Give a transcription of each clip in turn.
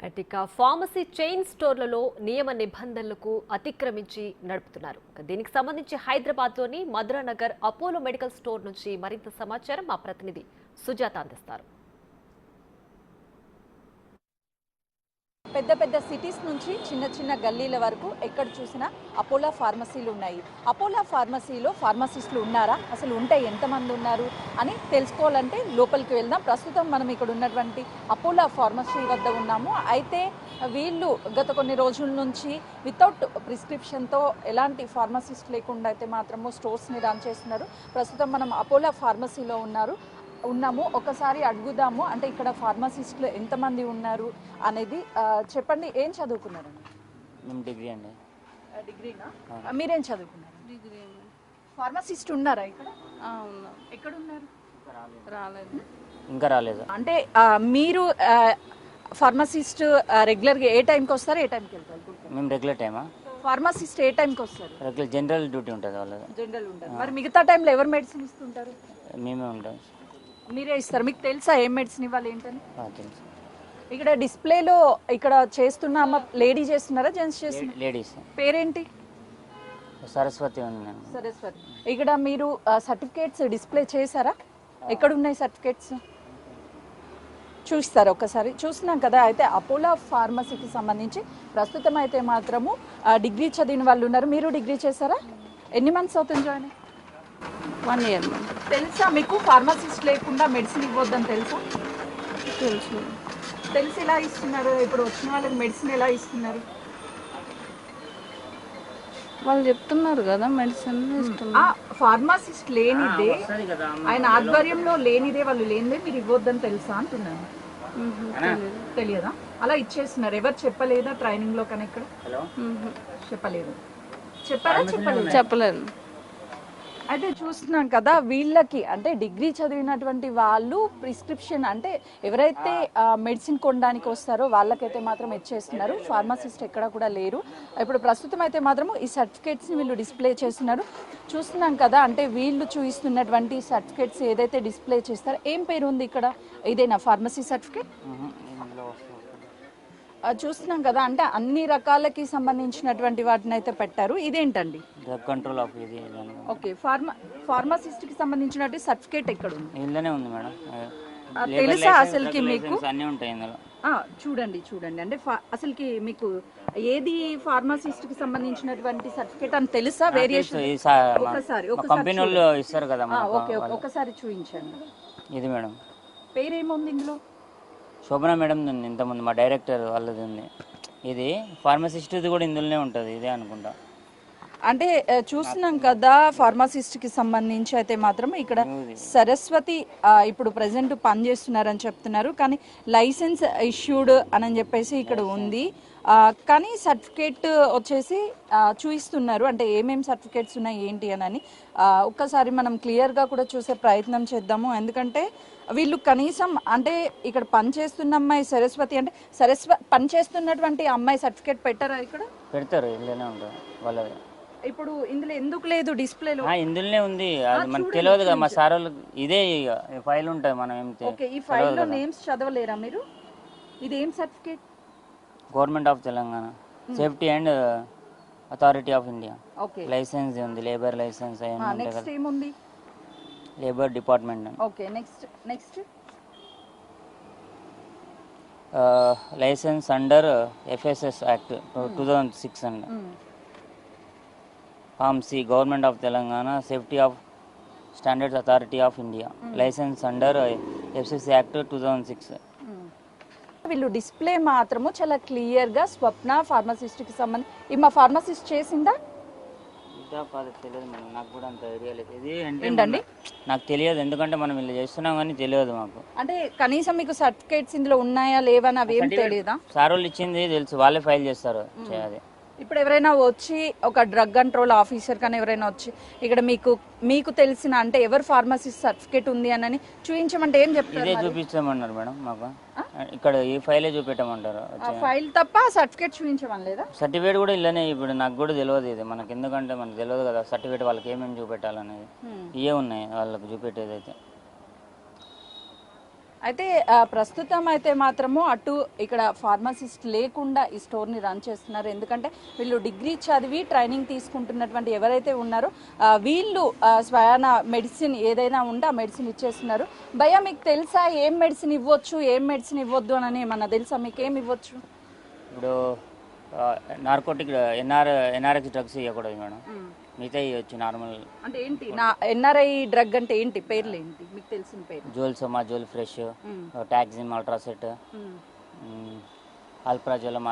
ఇక pharmacy chain స్టోర్లలో నియమ నిబంధనలకు అతిక్రమించి నడుపుతున్నారు. దీనికి సంబంధించి హైదరాబాద్లోని మధురానగర్ అపోలో మెడికల్ స్టోర్ నుంచి మరింత సమాచారం మా ప్రతినిధి సుజాత అందిస్తారు. పెద్ద పెద్ద సిటీస్ నుంచి చిన్న చిన్న గల్లీల వరకు ఎక్కడ చూసినా అపోలో ఫార్మసీలు ఉన్నాయి. అపోలో ఫార్మసీలో ఫార్మసిస్టులు ఉన్నారా, అసలు ఉంటే ఎంతమంది ఉన్నారు అని తెలుసుకోవాలంటే లోపలికి వెళ్దాం. ప్రస్తుతం మనం ఇక్కడ ఉన్నటువంటి అపోలో ఫార్మసీ వద్ద ఉన్నాము. అయితే వీళ్ళు గత కొన్ని రోజుల నుంచి వితౌట్ ప్రిస్క్రిప్షన్తో ఎలాంటి ఫార్మసిస్ట్ లేకుండా అయితే మాత్రము స్టోర్స్ని రన్ చేస్తున్నారు. ప్రస్తుతం మనం అపోలో ఫార్మసీలో ఉన్నాము. ఒకసారి అడుగుదాము, అంటే ఇక్కడ ఫార్మసిస్టులు ఎంతమంది ఉన్నారు అనేది. చెప్పండి, ఏం చదువుకున్నారు? మేము డిగ్రీ అండి. డిగ్రీనా? మీరేం చదువుకున్నారు? డిగ్రీ. ఫార్మసిస్ట్ ఉన్నారా ఇక్కడ? ఉన్నాం. ఎక్కడ ఉన్నారు? రాలేదు, ఇంకా రాలేదు. అంటే మీరు ఫార్మసిస్ట్ రెగ్యులర్గా ఏ టైంకి వస్తారు, ఏ టైంకి వెళ్తారు? మేము రెగ్యులర్ టైమా? ఫార్మసిస్ట్ ఏ టైంకి వస్తారు? రెగ్యులర్ జనరల్ డ్యూటీ ఉంటుంది వాళ్ళది. జనరల్ ఉంటారు. మరి మిగతా టైంలో ఎవరు మెడిసిన్ ఇస్తుంటారు? మేమే ఉంటాం. మీరే ఇస్తారు. మీకు తెలుసా ఏం మెడిసిన్ ఇవ్వాలి ఏంటని? తెలుసు. ఇక్కడ డిస్ప్లేలో ఇక్కడ చేస్తున్న అమ్మ లేడీ చేస్తున్నారా, జెంట్స్ చేస్తున్నారా? లేడీస్. పేరేంటి? సరస్వతి ఉంది. సరస్వతి. ఇక్కడ మీరు సర్టిఫికేట్స్ డిస్ప్లే చేశారా? ఎక్కడ ఉన్నాయి సర్టిఫికేట్స్? చూస్తారు ఒకసారి. చూస్తున్నాం కదా. అయితే అపోలో ఫార్మసీకి సంబంధించి ప్రస్తుతం అయితే మాత్రము డిగ్రీ చదివిన వాళ్ళు ఉన్నారు. మీరు డిగ్రీ చేశారా? ఎన్ని మంత్స్ అవుతుంది జాయిన్? 1 year. తెలుసా మీకు ఫార్మసిస్ట్ లేకుండా మెడిసిన్ ఇవ్వద్దని తెలుసా? తెలుసు. తెలిసి ఎలా ఇస్తున్నారు? ఇప్పుడు వచ్చిన వాళ్ళకి మెడిసిన్ ఎలా ఇస్తున్నారు? వాళ్ళు చెప్తున్నారు కదా మెడిసిన్ ఇస్తున్నారు. ఫార్మసిస్ట్ లేనిదే, ఆయన ఆధ్వర్యంలో లేనిదే, వాళ్ళు లేనిదే మీరు ఇవ్వద్దని తెలుసా అంటున్నాను. తెలియదా? అలా ఇచ్చేస్తున్నారు. ఎవరు చెప్పలేదా ట్రైనింగ్ లో? కానీ ఇక్కడ చెప్పలేదు. చెప్పారా? చెప్పలేదు. అయితే చూస్తున్నాం కదా, వీళ్ళకి అంటే డిగ్రీ చదివినటువంటి వాళ్ళు ప్రిస్క్రిప్షన్, అంటే ఎవరైతే మెడిసిన్ కొనడానికి వస్తారో వాళ్ళకైతే మాత్రం ఇచ్చేస్తున్నారు. ఫార్మసిస్ట్ ఎక్కడ కూడా లేరు. ఇప్పుడు ప్రస్తుతం అయితే మాత్రం ఈ సర్టిఫికేట్స్ని వీళ్ళు డిస్ప్లే చేస్తున్నారు. చూస్తున్నాం కదా, అంటే వీళ్ళు చూపిస్తున్నటువంటి సర్టిఫికేట్స్ ఏదైతే డిస్ప్లే చేస్తారో, ఏం పేరు ఉంది ఇక్కడ? ఇదేనా ఫార్మసీ సర్టిఫికేట్? చూస్తున్నాం కదా, అంటే అన్ని రకాలకి సంబంధించినటువంటి వాటిని అయితే పెట్టారు. ఇదేంటండి? డ్రగ్ కంట్రోల్ ఆఫ్ ఇది. ఓకే. ఫార్మసిస్ట్ కి సంబంధించినటువంటి సర్టిఫికేట్ ఎక్కడ ఉంది? ఇందులోనే ఉంది మేడం. తెలుసా అసలుకి మీకు? అన్నీ ఉంటాయి ఇందులో. చూడండి అంటే అసలుకి మీకు ఏది ఫార్మసిస్ట్ కి సంబంధించినటువంటి సర్టిఫికేట్ అని తెలుసా? వేరియేషన్ కంపెనీ వాళ్ళు ఇస్తారు కదా. ఓకే, ఒకసారి చూపించండి. ఇది మేడం పేరేముంది ఇందులో? శోభన మేడం ఉంది. ఇంతకుముందు మా డైరెక్టర్ వాళ్ళది ఉంది. ఇది ఫార్మసిస్ట్ది కూడా ఇందులోనే ఉంటుంది. ఇదే అనుకుంటా. అంటే చూస్తున్నాం కదా, ఫార్మసిస్ట్కి సంబంధించి అయితే మాత్రం ఇక్కడ సరస్వతి ఇప్పుడు ప్రజెంట్ పనిచేస్తున్నారని చెప్తున్నారు. కానీ లైసెన్స్ ఇష్యూడ్ అని చెప్పేసి ఇక్కడ ఉంది. కానీ సర్టిఫికేట్ వచ్చేసి చూపిస్తున్నారు. అంటే ఏమేమి సర్టిఫికేట్స్ ఉన్నాయి ఏంటి అని ఒక్కసారి మనం క్లియర్గా కూడా చూసే ప్రయత్నం చేద్దాము. ఎందుకంటే వీళ్ళు కనీసం, అంటే ఇక్కడ పనిచేస్తున్న అమ్మాయి సరస్వతి, అంటే పనిచేస్తున్నటువంటి అమ్మాయి సర్టిఫికేట్ పెట్టారా? ఇక్కడ పెడతారు, ఇందులోనే ఉంటుంది వాళ్ళది. ఇప్పుడు ఇందులో ఎందుకు లేదు డిస్ప్లేలో? ఇందులోనే ఉంది. అది మనకు తెలియదు కదా. మా సార్ వాళ్ళు ఇదే ఫైల్ ఉంటుంది. మనం ఓకే, ఈ ఫైల్ లో నేమ్స్ చదవలేరా మీరు? ఇది ఏం certificate? Government of Telangana safety and authority of India. Okay, license ఉంది, లేబర్ లైసెన్స్. నెక్స్ట్ ఏముంది? Labour department. Okay, next license under FSS act 2006 అండి. Pharmacy government of Telangana safety of standards authority of India. License under FSS act 2006. వీళ్ళు display మాత్రము చాలా క్లియర్గా స్వప్న ఫార్మసిస్ట్కి సంబంధించి. మా pharmacist చేసిందా? తెలియదు మేడం, నాకు కూడా అంత ఐడియా లేదు. ఇది ఏంటండి? నాకు తెలియదు, ఎందుకంటే మనం ఇలా చేస్తున్నాం కానీ తెలియదు మాకు. అంటే కనీసం మీకు సర్టిఫికేట్స్ ఇందులో ఉన్నాయా లేవా అని అవేం తెలియదా? సార్ వాళ్ళు ఇచ్చింది తెలుసు, వాళ్ళే ఫైల్ చేస్తారు. అది ఇప్పుడు ఎవరైనా వచ్చి ఒక డ్రగ్ కంట్రోల్ ఆఫీసర్ కానీ ఎవరైనా వచ్చి ఇక్కడ మీకు తెలిసిన, అంటే ఎవరు ఫార్మసిస్ట్ సర్టిఫికేట్ ఉంది అని చూపించమంటే ఏం చెప్తారు? ఇదే చూపించమన్నారు మేడం మాకు. ఇక్కడ ఈ ఫైలే చూపెట్టమంటారు. ఫైల్ తప్ప సర్టిఫికేట్ చూపించమని లేదా? సర్టిఫికేట్ కూడా ఇలానే. ఇప్పుడు నాకు కూడా తెలియదు ఇది. మనకి ఎందుకంటే మనకు తెలియదు కదా సర్టిఫికేట్ వాళ్ళకి ఏమేమి చూపెట్టాలనేది. ఇవే ఉన్నాయి వాళ్ళకి చూపెట్టేది అయితే. అయితే ప్రస్తుతం అయితే మాత్రము అటు ఇక్కడ ఫార్మసిస్ట్ లేకుండా ఈ స్టోర్ని రన్ చేస్తున్నారు. ఎందుకంటే వీళ్ళు డిగ్రీ చదివి ట్రైనింగ్ తీసుకుంటున్నటువంటి ఎవరైతే ఉన్నారో వీళ్ళు స్వయాన మెడిసిన్ ఏదైనా ఉంటే ఆ మెడిసిన్ ఇచ్చేస్తున్నారు. భయ్యా మీకు తెలుసా ఏం మెడిసిన్ ఇవ్వచ్చు ఏం మెడిసిన్ ఇవ్వద్దు అని ఏమన్నా తెలుసా? మీకు ఏం ఇవ్వచ్చు? ఇప్పుడు నార్కోటిక్ ఎన్ఆర్ఎక్స్ డ్రగ్స్ ఇవ్వకూడదు మేడం, మిగతా ఇవ్వచ్చు నార్మల్. అంటే ఏంటి నా ఎన్ఆర్ఐ డ్రగ్ అంటే ఏంటి? పేర్లు ఏంటి మీకు తెలిసిన పేరు? జోల్సోమా, జోల్ ఫ్రెష్, టాక్సిమ్, అల్ట్రాసెట్, ఆల్ప్రాజోలం,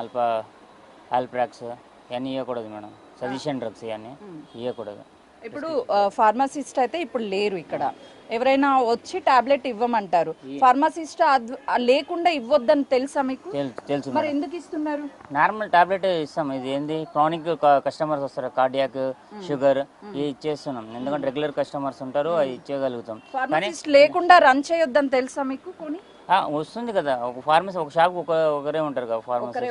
ఆల్ప్రాక్స్ ఇవన్నీ ఇవ్వకూడదు మేడం. సజెషన్ డ్రగ్స్ ఇవన్నీ ఇవ్వకూడదు. ఇప్పుడు ఫార్మసిస్ట్ అయితే ఇప్పుడు లేరు ఇక్కడ. ఎవరైనా వచ్చి టాబ్లెట్ ఇవ్వమంటారు, ఫార్మసిస్ట్ లేకుండా ఇవ్వద్దని తెలుసా మీకు? తెలుసు. మరి ఎందుకు ఇస్తున్నారు? నార్మల్ టాబ్లెట్ ఇస్తాం. ఇది ఏంది క్రానిక్ కస్టమర్స్ వస్తారు, కార్డియాక్, షుగర్ ఇవి ఇచ్చేస్తున్నాం. ఎందుకంటే రెగ్యులర్ కస్టమర్స్ ఉంటారు, అది ఇచ్చేయగలుగుతాం. ఫార్మసిస్ట్ లేకుండా రన్ చేయొద్దని తెలుసా మీకు? కొని వస్తుంది కదా, ఒక ఫార్మసీ ఒక షాప్ ఒకరే ఉంటారు కదా ఫార్మసీ.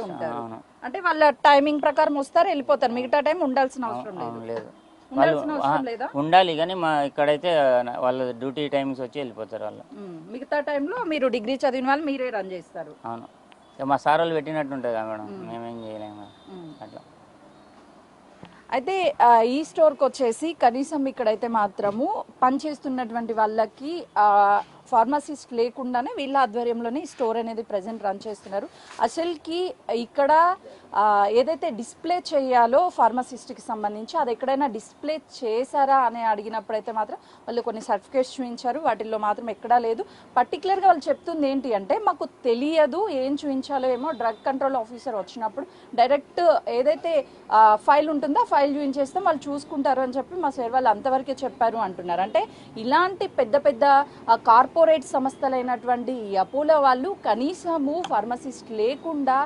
అంటే వాళ్ళ టైమింగ్ ప్రకారం వస్తారు వెళ్ళిపోతారు, మిగతా టైం ఉండాల్సిన అవసరం లేదు. ఉండాలి కానీ మా ఇక్కడైతే వాళ్ళ డ్యూటీ టైమింగ్స్ వచ్చి వెళ్ళిపోతారు వాళ్ళు. మిగతా టైంలో మీరు డిగ్రీ చదివిన వాళ్ళు మీరే రన్ చేస్తారు. అవును, మా సార్ వాళ్ళు పెట్టినట్టు ఉంటుంది కదా మేడం, మేమేం చేయలేము అట్లా. అయితే ఈ స్టోర్కి వచ్చేసి కనీసం ఇక్కడైతే మాత్రము పనిచేస్తున్నటువంటి వాళ్ళకి ఫార్మసిస్ట్ లేకుండానే వీళ్ళ ఆధ్వర్యంలోనే ఈ స్టోర్ అనేది ప్రజెంట్ రన్ చేస్తున్నారు. అసలుకి ఇక్కడ ఏదైతే డిస్ప్లే చేయాలో ఫార్మసిస్ట్కి సంబంధించి అది ఎక్కడైనా డిస్ప్లే చేశారా అని అడిగినప్పుడైతే మాత్రం వాళ్ళు కొన్ని సర్టిఫికేట్స్ చూపించారు, వాటిల్లో మాత్రం ఎక్కడా లేదు. పర్టికులర్గా వాళ్ళు చెప్తుంది ఏంటి అంటే మాకు తెలియదు ఏం చూపించాలో ఏమో, డ్రగ్ కంట్రోల్ ఆఫీసర్ వచ్చినప్పుడు డైరెక్ట్ ఏదైతే ఫైల్ ఉంటుందో ఆ ఫైల్ చూపించేస్తాం వాళ్ళు చూసుకుంటారు అని చెప్పి మా సార్ వాళ్ళు అంతవరకే చెప్పారు అంటున్నారు. అంటే ఇలాంటి పెద్ద పెద్ద కార్పొరేట్ సంస్థలైనటువంటి ఈ అపోలో వాళ్ళు కనీసము ఫార్మసిస్ట్ లేకుండా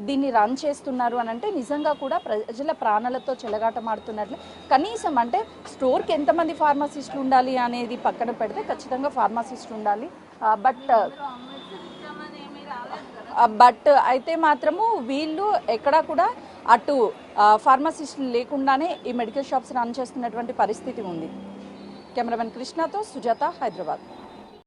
దీన్ని రన్ చేస్తున్నారు అని అంటే నిజంగా కూడా ప్రజల ప్రాణాలతో చెలగాటమాడుతున్నట్లు. కనీసం అంటే స్టోర్కి ఎంతమంది ఫార్మసిస్టులు ఉండాలి అనేది పక్కన పెడితే ఖచ్చితంగా ఫార్మసిస్ట్ ఉండాలి. బట్ అయితే మాత్రము వీళ్ళు ఎక్కడా కూడా అటు ఫార్మసిస్టులు లేకుండానే ఈ మెడికల్ షాప్స్ రన్ చేస్తున్నటువంటి పరిస్థితి ఉంది. కెమెరామెన్ కృష్ణతో సుజాత, హైదరాబాద్.